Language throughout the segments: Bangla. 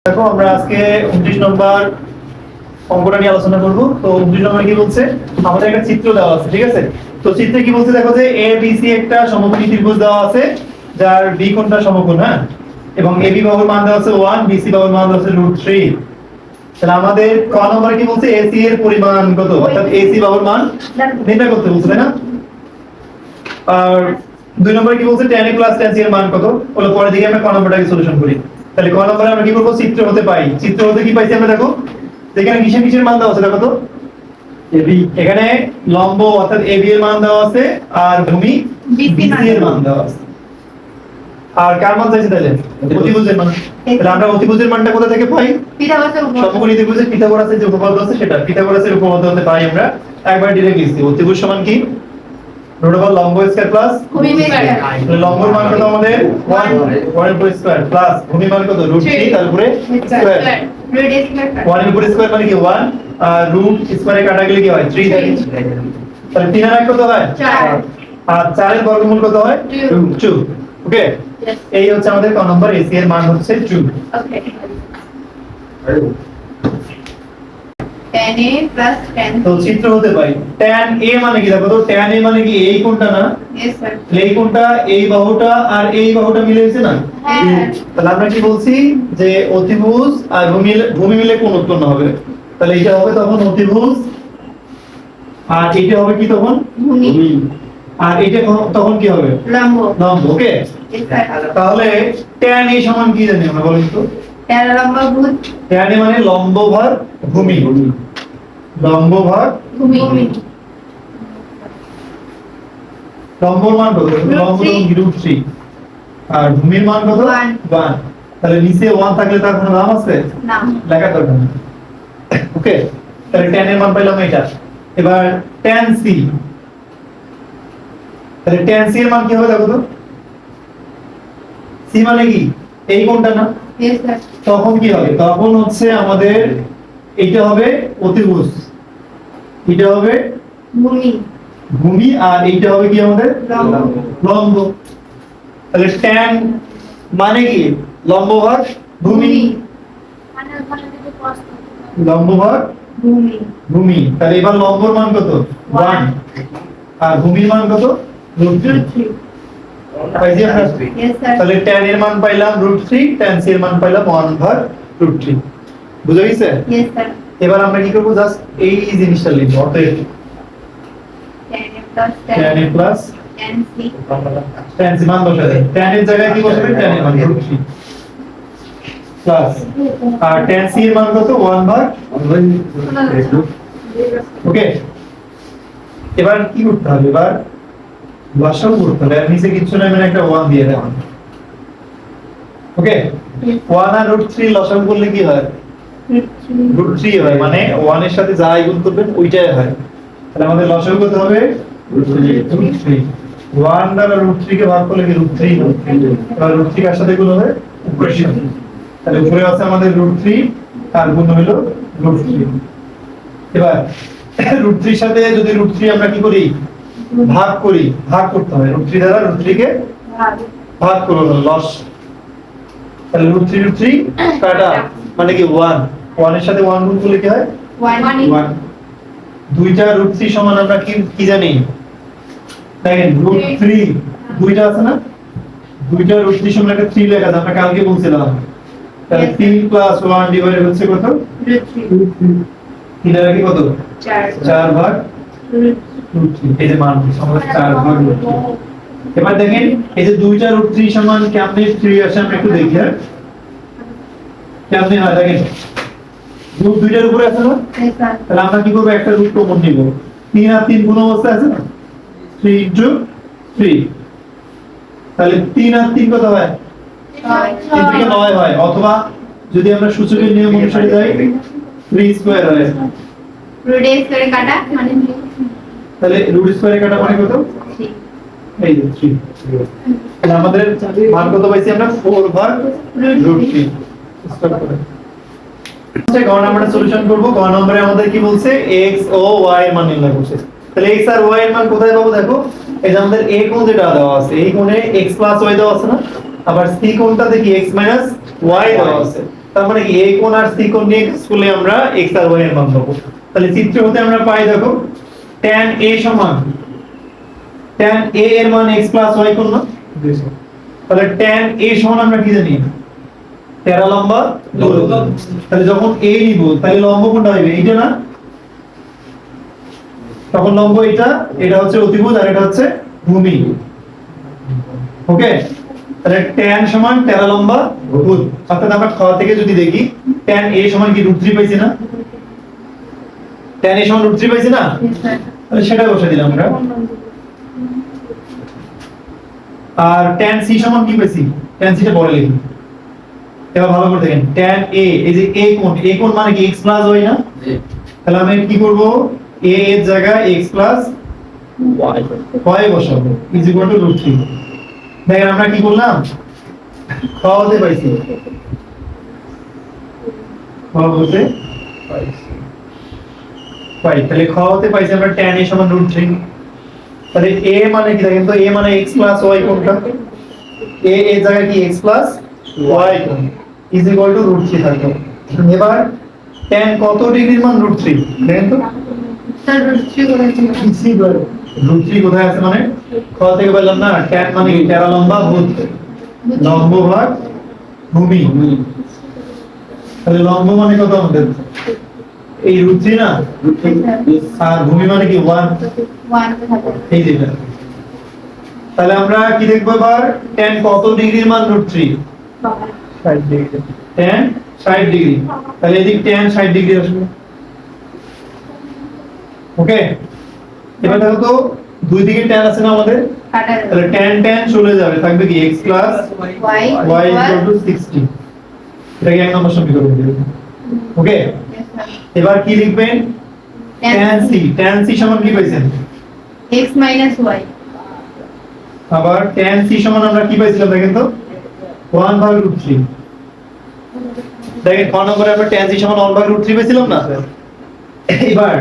দেখো আমরা আজকে 29 নম্বর অঙ্কটা নিয়ে আলোচনা করব। তো 29 নম্বর কি বলছে, আমাদের একটা চিত্র দেওয়া আছে, ঠিক আছে? তো চিত্রে কি বলছে দেখো, যে এ বি সি একটা সমকোণী ত্রিভুজ দেওয়া আছে যার বি কোণটা সমকোণ, হ্যাঁ, এবং এবি বাহুর মান দেওয়া আছে 1, বিসি বাহুর মান দেওয়া আছে √3। তাহলে আমাদের ক নম্বর কি বলছে, এসি এর পরিমাণ কত, অর্থাৎ এসি বাহুর মান নির্ণয় করতে বলছে, তাই না? আর 2 নম্বরে কি বলছে, tan a + tan c এর মান কত, বলো পরে দিকে আমরা ক নম্বরটাকে সলিউশন করি। তাহলে ক নম্বরে আমরা কি করব, চিত্র হতে পাই। চিত্র হতে কি পাইছি আমরা, দেখো এখানে কিসের মান দেওয়া আছে, দেখো তো এবি, এখানে লম্ব অর্থাৎ এবি এর মান দেওয়া আছে আর ভূমি বিসি এর মান দেওয়া আছে। আর কার মান চাইছে তাহলে, অতিভুজের মান। তাহলে আমরা অতিভুজের মানটা কোথা থেকে পাই, সমকোণী ত্রিভুজের পিথাগোরাসের যে উপপাদ্য আছে সেটা, পিথাগোরাসের উপপাদ্য হতে পাই আমরা। একবার ডিরেক্ট লিখছি, অতিভুজ সমান কি, √ লম্ব স্কয়ার প্লাস ভূমি স্কয়ার। লম্বর মান কত আমাদের 1 এর উপর স্কয়ার প্লাস ভূমি মান কত √3, তারপরে স্কয়ার। 1 এর উপর স্কয়ার মানে কি 1, আর রুট স্কয়ারে কাটা গেলে কি হয় 3 থাকে। তাহলে 3 আর 1 কত হয় 4, আর 4 এর বর্গমূল কত হয় 2। ওকে, এই হচ্ছে আমাদের ক নম্বর, এসি এর মান হচ্ছে 2। ওকে, tan a plus tan তো চিত্র হতে পাই, tan a মানে কি, দেখো তো tan a মানে কি এই কোণটা না, yes sir এই কোণটা, এই বাহুটা আর এই বাহুটা মিলে হয়েছে না। হ্যাঁ, তাহলে আমরা কি বলছি যে অতিভুজ আর ভূমি মিলে কোণ উৎপন্ন হবে। তাহলে এটা হবে তখন অতিভুজ, আর এটা হবে কি তখন ভূমি, আর এটা তখন কি হবে লম্ব। লম্ব। ওকে, yes sir তাহলে tan a সমান কি জানি আমরা, বলেন তো। tan লম্ব ভূত tan a মানে লম্ব ভাগ ভূমি, লম্ব ভাগ ভূমি। লম্বর মান কত, লম্ব √3 আর ভূমির মান কত 1। তাহলে নিচে 1 থাকলে তার কোনো নাম আছে না, লেখা দরকার নেই। ওকে, তাহলে tan এর মান পাইলাম এটা। এবার tan c, তাহলে tan c এর মান কি হবে দেখো তো, c মানে কি এই কোণটা না, yes sir তখন কি হবে, তখন হচ্ছে আমাদের এইটা হবে অতিভুজ, এটা হবে ভূমি, ভূমি, আর এইটা হবে কি আমাদের লম্ব। লম্ব। তাহলে tan মানে কি লম্ব ভাগ ভূমি, লম্ব ভাগ ভূমি, ভূমি। তাহলে এবার লম্বর মান কত 1 আর ভূমির মান কত √3। পাইছি আমরা। yes sir তাহলে tan এর মান পাইলাম √3, tan c এর মান পাইলাম 1/√3। বুঝা গেছে? yes sir এবার আমরা কি করব, জাস্ট এই জিনিসটা লিখব, অতএব tan a plus tan a plus tan c tan c মান বসাই দেন। tan এর জায়গায় কি বসাবেন, tan এর মান √3 প্লাস, আর tan c এর মান কত 1/√3। ওকে, এবার কি করতে হবে, এবার লসাগু করতে হবে। আর নিচে কিছু না, মানে একটা 1 দিয়ে দেওয়া। ওকে, 1 আর √3 লসাগু করলে কি হয়, √3 হয়, মানে 1 এর সাথে যা গুণ করবেন ওইটাই হয়। তাহলে আমাদের লসাগু কত হবে √3। 1 দ্বারা √3 কে ভাগ করলে কি √3 হবে, এবার √3 কার সাথে গুণ হবে, উপরের সাথে। তাহলে উপরে আছে আমাদের √3 আর গুণ হলো √3। এবার √3 সাথে যদি √3 আমরা কি করি, ভাগ করি, ভাগ করতে হয়, √3 দ্বারা √3 কে ভাগ করব, লস। তাহলে √3 কাটা মানে কি 1 এর সাথে 1 গুণ করলে কি হয় 1। দুইটা √3 সমান আমরা কি জানি, দেখেন √3 দুইটা আছে না, দুইটা √3 সমান একটা 3 লেখা আছে, আমরা কালকে বলছিলাম। তাহলে 3 + 1 ডিভাইডেড হচ্ছে কত, 3 এর কি কত 4/√3। এই যে মান আমাদের 4/√3। এবার দেখেন এই যে দুইটা √3 সমান কেমনে 3 আসে, আমরা একটু দেখি। হ্যাঁ, কেমনে হয় দেখেন, রুট দুইটার উপরে আছে না, yes sir তাহলে আমরা কি করব, একটা রুট কমন নিব। 3 আর 3 গুণ অবস্থায় আছে না, 3 * 3, তাহলে 3 আর 3 কত হয় 3 থেকে 9 হয়, অথবা যদি আমরা সূচকের নিয়ম অনুসারে যাই 3 স্কয়ার হয়। root a square কাটা মানে তাহলে রুট স্কয়ারে কাটা মানে কত, এই যে 3। তাহলে আমাদের মান কত পাইছি আমরা, 4/√3। স্টপ করে গ নম্বরে সলিউশন করব। গ নম্বরে আমাদের কি বলছে, x ও y এর মান নির্ণয় করছে। তাহলে x আর y এর মান কোথায় পাবো, দেখো এই যে আমাদের a কোণ যেটা দেওয়া আছে, এই কোণে x + y দেওয়া আছে না, আবার c কোণটা দেখি x - y দেওয়া আছে। তার মানে কি a কোণ আর c কোণ নিয়ে কাজ করলে আমরা x আর y এর মান পাবো। তাহলে চিত্র হতে আমরা পাই দেখো tan a সমান tan a এর মান x y কোণ না, তাহলে tan a সমান আমরা কি জানি, তেরা লম্বা দৈর্ঘ্য। তাহলে যখন a নিব তাহলে লম্ব কোনটা হবে, এইটা না, তখন লম্ব এটা, এটা হচ্ছে অতিভুজ আর এটা হচ্ছে ভূমি। ওকে, তাহলে tan সমান তেরা লম্বা ভূত। অর্থাৎ আমরা খ থেকে যদি দেখি tan a সমান কি √3 পাইছি না, tan a সমান √3 পাইছি না, Yes, sir. তাহলে সেটা বসে দিলাম আমরা। আর tan c সমান কি পাইছি, tan c টা পরে লিখি। এবার ভালো করে দেখেন tan a, এই যে a কোণ মানে কি x y না, তাহলে আমি কি করব, a এর জায়গায় x y বসাবো ইজ ইকুয়াল টু √3। দেখেন আমরা কি করলাম, খ হতে পাইছি, খ হতে পাই, তাহলে খ হতে পাইছি আমরা tan a সমান √3। তাহলে a মানে কি, দেখেন তো a মানে x y কোণটা, a এর জায়গায় কি x y কোণ ইজ ইকুয়াল টু √3 থাকবে। এবার tan কত ডিগ্রির মান √3, দেখেন তো Sir, √3 করে দিন। √3 কোথায় আছে, মানে খ থেকে বললাম না tan মানে কি, তেরা লম্বা ভূত, লম্ব ভাগ ভূমি। তাহলে লম্ব মানে কত আমাদের, এই √3 না, আর ভূমি মানে কি 1, 1 থাকে। এই যে এটা। তাহলে আমরা কি দেখবো এবার, tan কত ডিগ্রির মান √3, 60 ডিগ্রি, tan 60 ডিগ্রি, তাহলে এদিক tan 60 ডিগ্রি আসবে। ওকে, এবার দেখো তো দুই দিকে tan আছে না আমাদের, কাটা তাহলে tan চলে যাবে, থাকবে কি x y y 60। এটাকে এক নম্বর সমীকরণ দিবেন। ওকে, Yes, sir. এবার কি লিখবেন, tan c সমান কি পাইছেন, x minus y আবার tan c সমান আমরা কি পাইছিলাম দেখেন তো 1/√3। দেখেন ক নম্বরে আমরা tan c সমান 1/√3 পেয়েছিলাম না। এবার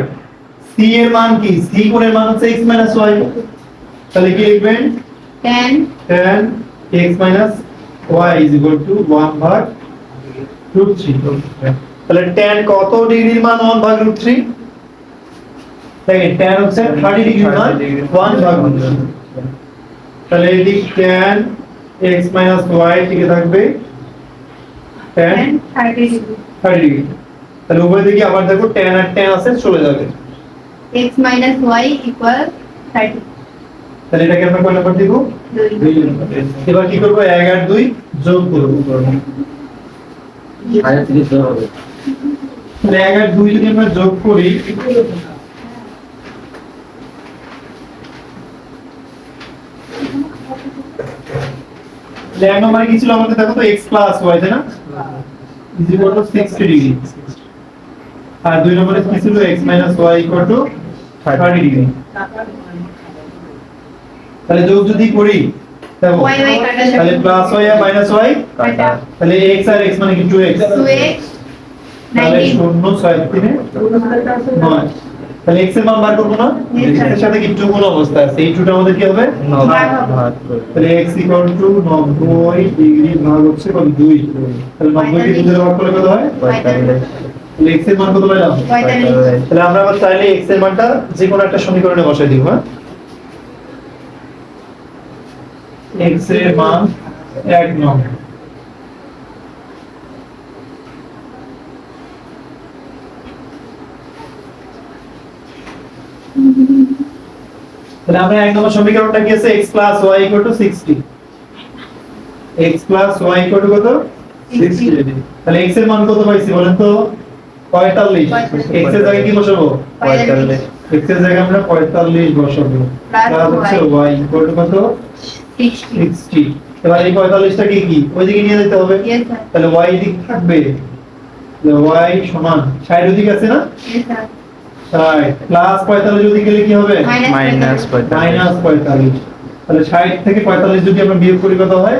c এর মান কি, c কোণের মান হচ্ছে x y, তাহলে কি লিখবেন, tan tan x y is equal to 1/√3। তাহলে tan কত ডিগ্রির মান 1/√3, দেখেন tan হচ্ছে 30 ডিগ্রির মান 1/√3। তাহলে এদিক tan x y থেকে থাকবে tan 30 degree 30 ডিগ্রি। তাহলে উভয় দিকে আবার দেখো tan আর tan আছে, চলে যাবে। x minus y equal 30 তাহলে এটাকে আমরা কয় নাম্বার দিব, 2 এবার কি করব, 1 আর 2 যোগ করব। তাহলে 1 আর 2 যদি আমরা যোগ করি, এক নম্বরে কি ছিল আমাদের, দেখো তো x y, তাই না, ইজ ইকুয়াল টু 60 ডিগ্রি। আর দুই নম্বরে কি ছিল, x y equal to 30 degree. তাহলে যোগ যদি করি দেখো, y কাটা যাবে। তাহলে প্লাস y আর মাইনাস y কাটা তাহলে x আর x মানে কি 2x, 2x তাহলে 19 শূন্য 6 3 9। তাহলে x এর মান বার করব না, Yes, sir. x এর সাথে কি 2 গুণ অবস্থা আছে, এই 2টা আমাদের কি হবে, তাহলে x ইকুয়াল টু 90 ডিগ্রি ভাগ হচ্ছে কত 2, তাহলে 90 কে 2 দ্বারা ভাগ করলে কত হয়, 45 তাহলে x এর মান কত পেলাম, 45 তাহলে আমরা আবার চাইলে x এর মানটা যে কোনো একটা সমীকরণে বসাই দিব। হ্যাঁ, x এর মান 1 নং, তাহলে আমরা এক নম্বর সমীকরণটা কি আছে, x y 60, x y কত 60। তাহলে x এর মান কত পাইছি বলেন তো, 45। x এর জায়গায় কি বসাবো, 45 x এর জায়গায় আমরা 45 বসাবো, প্লাস হচ্ছে y কত 60 60। এবার এই 45টা কি ওইদিকে নিয়ে যেতে হবে, yes sir তাহলে y দিক থাকবে, y সমান 60 ওদিকে আছে না, yes sir 60 প্লাস 45 ওদিকে গেলে কি হবে, minus মাইনাস 45। তাহলে 60 থেকে 45 যদি আমরা বিয়োগ করি কত হয়,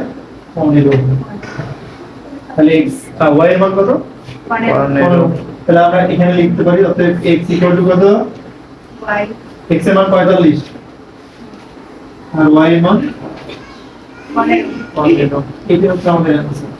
15। তাহলে x y এর মান কত, 15। তাহলে আমরা এখানে লিখতে পারি অতএব x ইকুয়াল টু কত, y x এর মান 45 আর y এর মান 15 15। এটা হচ্ছে আমাদের অ্যান্সার।